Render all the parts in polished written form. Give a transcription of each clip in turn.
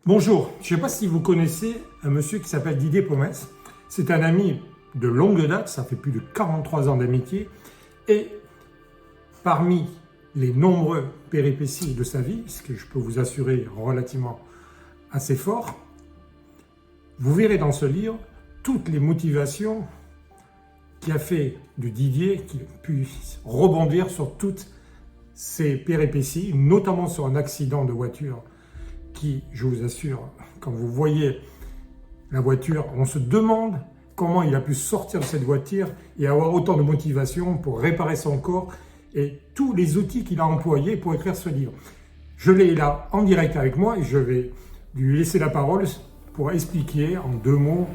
Bonjour, je ne sais pas si vous connaissez un monsieur qui s'appelle Didier Pomès. C'est un ami de longue date, ça fait plus de 43 ans d'amitié. Et parmi les nombreux péripéties de sa vie, ce que je peux vous assurer relativement assez fort, vous verrez dans ce livre toutes les motivations qui a fait de Didier qu'il puisse rebondir sur toutes ces péripéties, notamment sur un accident de voiture qui, je vous assure, quand vous voyez la voiture, on se demande comment il a pu sortir de cette voiture et avoir autant de motivation pour réparer son corps et tous les outils qu'il a employés pour écrire ce livre. Je l'ai là en direct avec moi et je vais lui laisser la parole pour expliquer en 2 mots,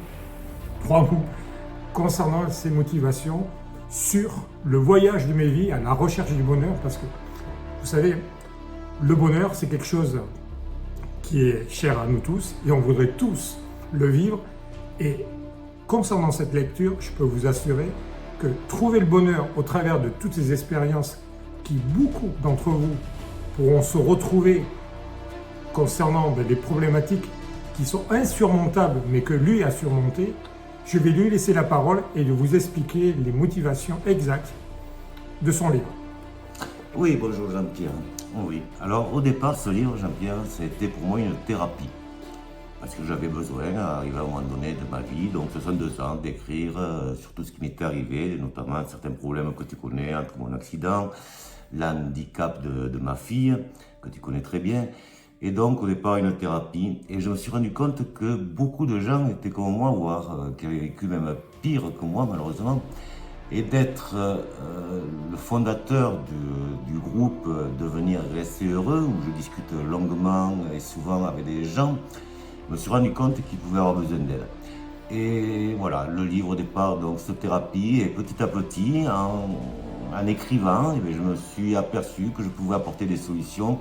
3 mots, concernant ses motivations sur le voyage de mes vies à la recherche du bonheur, parce que, vous savez, le bonheur, c'est quelque chose qui est cher à nous tous et on voudrait tous le vivre. Et concernant cette lecture, je peux vous assurer que trouver le bonheur au travers de toutes ces expériences qui, beaucoup d'entre vous, pourront se retrouver concernant des problématiques qui sont insurmontables, mais que lui a surmontées, je vais lui laisser la parole et de vous expliquer les motivations exactes de son livre. Oui, bonjour Jean-Pierre. Oui. Alors au départ, ce livre, Jean-Pierre, c'était pour moi une thérapie. Parce que j'avais besoin, arrivé à un moment donné de ma vie, donc 62 ans, d'écrire sur tout ce qui m'était arrivé, notamment certains problèmes que tu connais entre mon accident, l'handicap de ma fille, que tu connais très bien. Et donc au départ une thérapie, et je me suis rendu compte que beaucoup de gens étaient comme moi, voire qui avaient vécu même pire que moi malheureusement, et d'être le fondateur du groupe Devenir Rester Heureux, où je discute longuement et souvent avec des gens, je me suis rendu compte qu'ils pouvaient avoir besoin d'aide. Et voilà, le livre au départ, donc cette thérapie, et petit à petit, en écrivant, je me suis aperçu que je pouvais apporter des solutions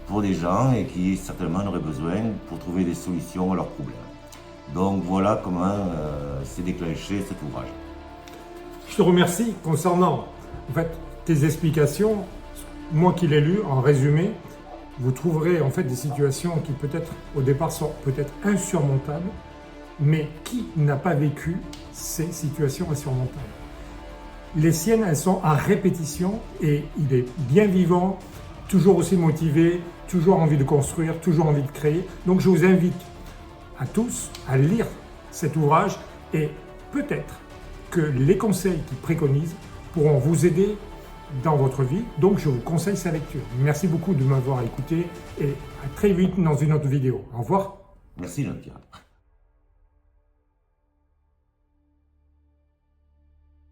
pour des gens et qui certainement en auraient besoin pour trouver des solutions à leurs problèmes. Donc voilà comment s'est déclenché cet ouvrage. Je te remercie concernant tes explications. Moi qui l'ai lu, en résumé, vous trouverez en fait des situations qui peut-être au départ sont peut-être insurmontables, mais qui n'a pas vécu ces situations insurmontables? Les siennes, elles sont à répétition et il est bien vivant, toujours aussi motivé, toujours envie de construire, toujours envie de créer. Donc je vous invite à tous à lire cet ouvrage et peut-être que les conseils qu'il préconise pourront vous aider dans votre vie. Donc je vous conseille sa lecture. Merci beaucoup de m'avoir écouté et à très vite dans une autre vidéo. Au revoir. Merci Jean-Pierre.